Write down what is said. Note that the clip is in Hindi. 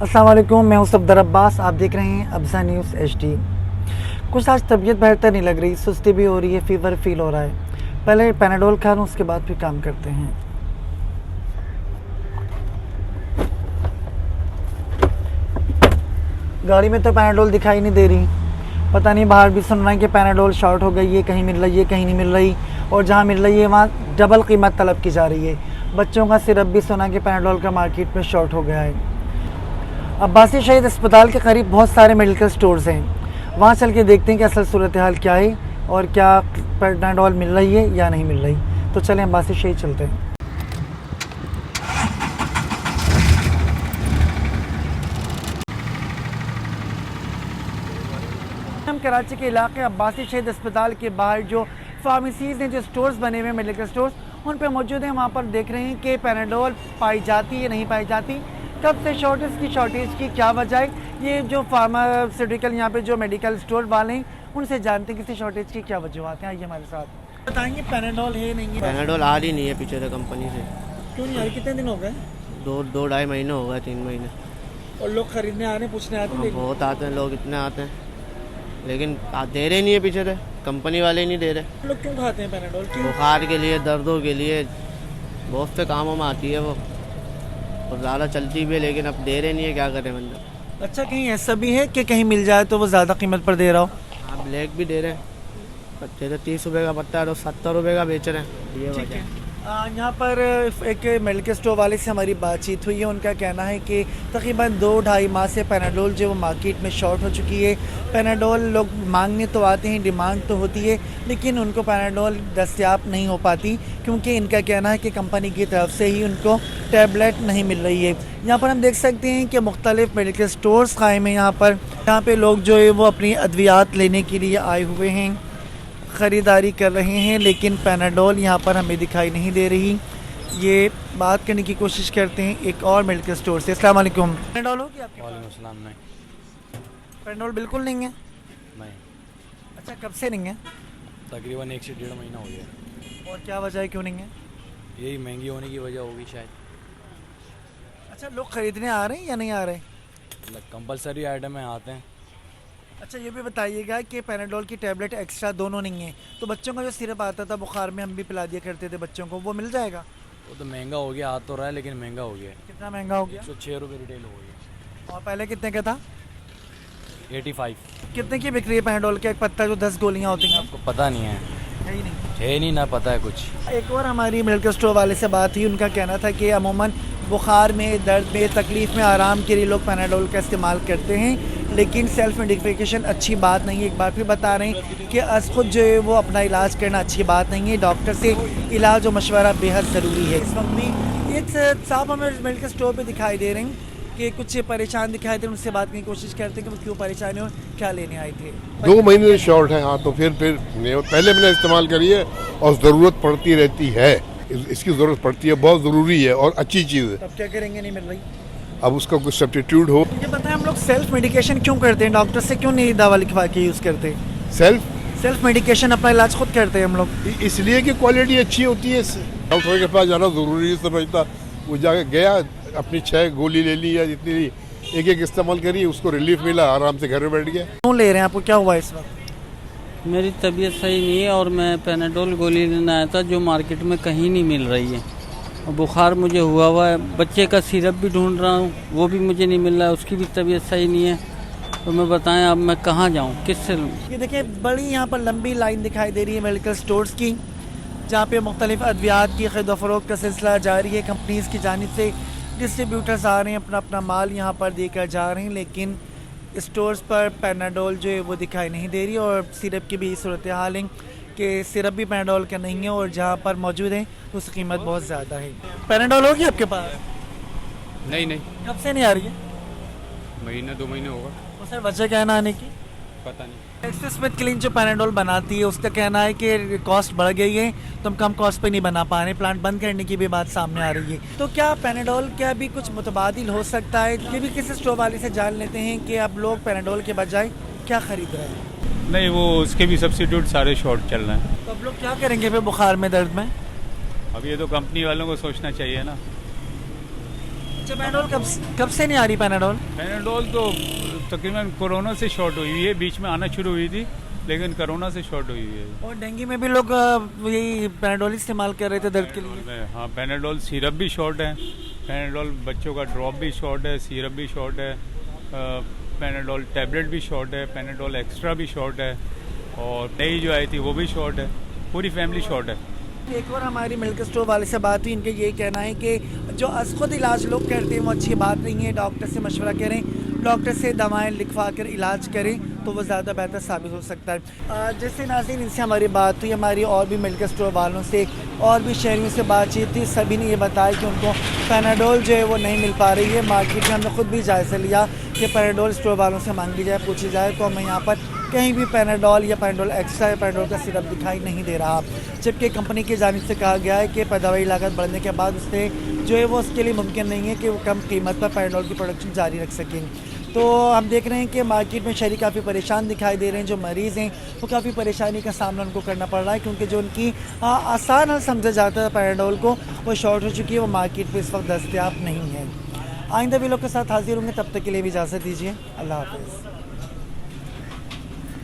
अस्सलाम वालेकुम, मैं हूं सफदर अब्बास। आप देख रहे हैं अब्जा न्यूज़ HD। कुछ आज तबीयत बेहतर नहीं लग रही, सुस्ती भी हो रही है, फीवर फील हो रहा है। पहले पैनाडोल खा लूँ, उसके बाद फिर काम करते हैं। गाड़ी में तो पैनाडोल दिखाई नहीं दे रही। पता नहीं, बाहर भी सुन रहे हैं कि पैनाडोल शॉर्ट हो गई है, कहीं मिल रही है कहीं नहीं मिल रही, और जहाँ मिल रही है वहाँ डबल कीमत तलब की जा रही है। बच्चों का सिरप भी सुना कि पैनाडोल का मार्केट में शॉर्ट हो गया है। अब्बासी शहीद अस्पताल के करीब बहुत सारे मेडिकल स्टोर्स हैं, वहाँ चल के देखते हैं कि असल सूरत हाल क्या है और क्या पैनाडोल मिल रही है या नहीं मिल रही। तो चलें अब्बासी शहीद चलते हैं। हम कराची के इलाके अब्बासी शहीद अस्पताल के बाहर जो फार्मेसीज़ हैं, जो स्टोर्स बने हुए हैं मेडिकल स्टोर्स, उन पर मौजूद हैं। वहाँ पर देख रहे हैं कि पैनाडोल पाई जाती है नहीं पाई जाती, कब से शॉर्टेज की क्या वजह है। ये जो फार्मास्यूटिकल यहाँ पे जो मेडिकल स्टोर वाले हैं, उनसे जानते हैं किसी शॉर्टेज की क्या वजूहत हैं। आइए हमारे साथ बताएंगे, पैनाडोल है नहीं है? पैनाडोल आ रही नहीं है पीछे से कंपनी से। क्यों नहीं आ रही? कितने दिन हो गए? दो ढाई महीने हो गए, 3 महीने। और लोग खरीदने आ रहे हैं, पूछने आते हैं? बहुत आते हैं लोग, इतने आते हैं, लेकिन दे रहे नहीं है पीछे से, कंपनी वाले ही नहीं दे रहे। लोग क्यों खाते हैं पैनाडोल? बुखार के लिए, दर्दों के लिए, बहुत से कामों में आती है वो, और ज़्यादा चलती भी है, लेकिन अब दे रहे नहीं है, क्या करें बंदा। अच्छा, कहीं ऐसा भी है कि कहीं मिल जाए तो वो ज़्यादा कीमत पर दे रहा हो? हाँ, ब्लैक भी दे रहे हैं। पत्ते तो 30 रुपये का पत्ता है तो 70 रुपये का बेच रहे हैं। ये वजह है। यहाँ पर एक मेडिकल स्टोर वाले से हमारी बातचीत हुई है। उनका कहना है कि तकरीबन 2-2.5 माह से पैनाडोल जो वो मार्केट में शॉर्ट हो चुकी है। पैनाडोल लोग मांगने तो आते हैं, डिमांड तो होती है, लेकिन उनको पैनाडोल दस्तयाब नहीं हो पाती, क्योंकि इनका कहना है कि कंपनी की तरफ से ही उनको टैबलेट नहीं मिल रही है। यहाँ पर हम देख सकते हैं कि मुख्तलिफ मेडिकल स्टोर्स कायम हैं यहाँ पे लोग जो है वो अपनी अद्वियात लेने के लिए आए हुए हैं, ख़रीदारी कर रहे हैं, लेकिन पैनाडोल यहाँ पर हमें दिखाई नहीं दे रही। ये बात करने की कोशिश करते हैं एक और मेडिकल स्टोर से। अस्सलाम वालेकुम, पैनाडोल होगी आपके पास? वालेकुम अस्सलाम। नहीं, पैनाडोल बिल्कुल नहीं है? नहीं, अच्छा, कब से नहीं है? तकरीबन 1 से 1.5 महीना हो गया। और क्या वजह है, क्यों नहीं है? यही महंगी होने की वजह होगी शायद। अच्छा, लोग ख़रीदने आ रहे हैं या नहीं आ रहे? कंपलसरी आइटम में आते हैं। अच्छा, ये भी बताइएगा कि पैनाडोल की टैबलेट एक्स्ट्रा दोनों नहीं है, तो बच्चों का जो सिरप आता था बुखार में, हम भी पिला दिया करते थे बच्चों को, वो मिल जाएगा? वो तो महंगा हो गया, आ तो रहा है लेकिन महंगा हो गया। कितना महंगा हो गया? 106 रुपये रिटेल हो गया। और पहले कितने का था? 85। कितने की बिक्री है पैनाडोल का एक पत्ता, जो 10 गोलियाँ होती हैं? आपको पता नहीं है? है ही नहीं। है नहीं ना, पता है कुछ। एक और हमारी मेडिकल स्टोर वाले से बात हुई। उनका कहना था कि अमूमन बुखार में, दर्द में, तकलीफ़ में आराम के लिए लोग पैनाडोल का इस्तेमाल करते हैं, लेकिन सेल्फ मेडिकेशन अच्छी बात नहीं है। एक बार फिर बता रहे हैं कि खुद जो है वो अपना इलाज करना अच्छी बात नहीं है, डॉक्टर से इलाज और मशवरा बेहद ज़रूरी है। इस वक्त भी एक साहब हमें मेडिकल स्टोर पे दिखाई दे रहे हैं कि कुछ परेशान दिखाई दे, उनसे बात करने की कोशिश करते हैं कि वो क्यों परेशान है और क्या लेने आए थे। 2 महीने शॉर्ट है। हाँ, तो फिर पहले मैंने इस्तेमाल करी है और ज़रूरत पड़ती रहती है, इसकी ज़रूरत पड़ती है, बहुत ज़रूरी है और अच्छी चीज़ है। तब क्या करेंगे, नहीं मिल रही? अब उसका कुछ सब्स्टिट्यूट हो। ये बताएं, हम लोग सेल्फ मेडिकेशन क्यों करते हैं? डॉक्टर से क्यों नहीं दवा लिखवा के यूज़ करते? सेल्फ मेडिकेशन, अपना इलाज खुद करते हैं हम लोग, इसलिए कि क्वालिटी अच्छी होती है। इससे डॉक्टर के पास जाना ज़रूरी समझता, वो जाके गया, अपनी 6 गोली ले ली या जितनी ली, एक इस्तेमाल करी, उसको रिलीफ मिला, आराम से घर में बैठ गया। क्यों ले रहे हैं? आपको क्या हुआ इस वक्त? मेरी तबीयत सही नहीं है और मैं पैनाडोल गोली लेने आया था, जो मार्केट में कहीं नहीं मिल रही है। और बुखार मुझे हुआ है, बच्चे का सिरप भी ढूंढ रहा हूँ, वो भी मुझे नहीं मिल रहा है, उसकी भी तबीयत सही नहीं है। तो मैं बताएं अब मैं कहाँ जाऊँ, किससे लूँ? ये देखिए, बड़ी यहाँ पर लंबी लाइन दिखाई दे रही है मेडिकल स्टोर्स की, जहाँ पे मुख्तलिफ अद्वियात की खरीद फरोख्त का सिलसिला जारी है। कंपनीज़ की जानिब से डिस्ट्रीब्यूटर्स आ रहे हैं, अपना अपना माल यहाँ पर देकर जा रहे हैं, लेकिन स्टोर्स पर पैनाडोल जो है वो दिखाई नहीं दे रही। और सिरप की भी सूरत हाल है कि सिरप भी पैनाडोल का नहीं है, और जहाँ पर मौजूद है उसकी कीमत बहुत ज़्यादा है। पैनाडोल होगी आपके पास? नहीं, कब से नहीं आ रही है? महीना 2 महीने होगा। तो सर वजह क्या है ना आने की? पता नहीं। स्मिथ क्लीन जो पैनाडोल बनाती है, उसका कहना है कि कॉस्ट बढ़ गई है, तो हम कम कॉस्ट पे नहीं बना पा रहे, प्लांट बंद करने की भी बात सामने आ रही है। तो क्या पैनाडोल क्या भी कुछ मुतबादिल हो सकता है? ये भी किसी स्टोर वाले से जान लेते हैं कि अब लोग पैनाडोल के बजाय क्या खरीद रहे हैं। नहीं, वो उसके भी सब्स्टिट्यूट सारे शॉर्ट चल रहे हैं। तो अब लोग क्या करेंगे फिर बुखार में, दर्द में? अब ये तो कंपनी वालों को सोचना चाहिए ना। अच्छा पैनाडोल कब से नहीं आ रही पैनाडोल? पैनाडोल तो तकरीबन कोरोना से शॉर्ट हुई है, बीच में आना शुरू हुई थी लेकिन कोरोना से शॉर्ट हुई है। और डेंगू में भी लोग यही पैनाडोल इस्तेमाल कर रहे थे दर्द के लिए। हाँ, पैनाडोल सिरप भी शॉर्ट है, पैनाडोल बच्चों का ड्रॉप भी शॉर्ट है, सिरप भी शॉर्ट है, पैनाडोल टैबलेट भी शॉर्ट है, पैनाडोल एक्स्ट्रा भी शॉर्ट है और नई जो आई थी वो भी शॉर्ट है, पूरी फैमिली शॉर्ट है। एक और हमारी मेडिकल स्टोर वाले से बात हुई, इनका यही कहना है कि जो खुद इलाज लोग करते हैं वो अच्छी बात नहीं है, डॉक्टर से मशवरा करें, डॉक्टर से दवाएं लिखवा कर इलाज करें तो वो ज़्यादा बेहतर साबित हो सकता है। जैसे नाज़रीन इनसे हमारी बात हुई, हमारी और भी मेडिकल स्टोर वालों से और भी शहरियों से बातचीत थी, सभी ने ये बताया कि उनको पैनाडोल जो है वो नहीं मिल पा रही है मार्केट में। हमने खुद भी जायज़ा लिया कि पैनाडोल स्टोर वालों से मांगी जाए, पूछी जाए तो हमें यहाँ पर कहीं भी पैनाडोल या पैनाडोल एक्स्ट्रा या पैनाडोल का सिरप दिखाई नहीं दे रहा, जबकि कंपनी की जानिब से कहा गया है कि पैदावारी लागत बढ़ने के बाद उससे जो है वो उसके लिए मुमकिन नहीं है कि वो कम कीमत पर पैनाडोल की प्रोडक्शन जारी रख सकें। तो हम देख रहे हैं कि मार्केट में शहरी काफ़ी परेशान दिखाई दे रहे हैं, जो मरीज़ हैं वो काफ़ी परेशानी का सामना उनको करना पड़ रहा है, क्योंकि जो उनकी आसान हल समझा जाता है पैनाडोल को वो शॉर्ट हो चुकी है, वो मार्केट में इस वक्त दस्तयाब नहीं है। आइंदा भी लोग के साथ हाजिर होंगे, तब तक के लिए भी इजाज़त दीजिए। अल्लाह हाफ़िज़।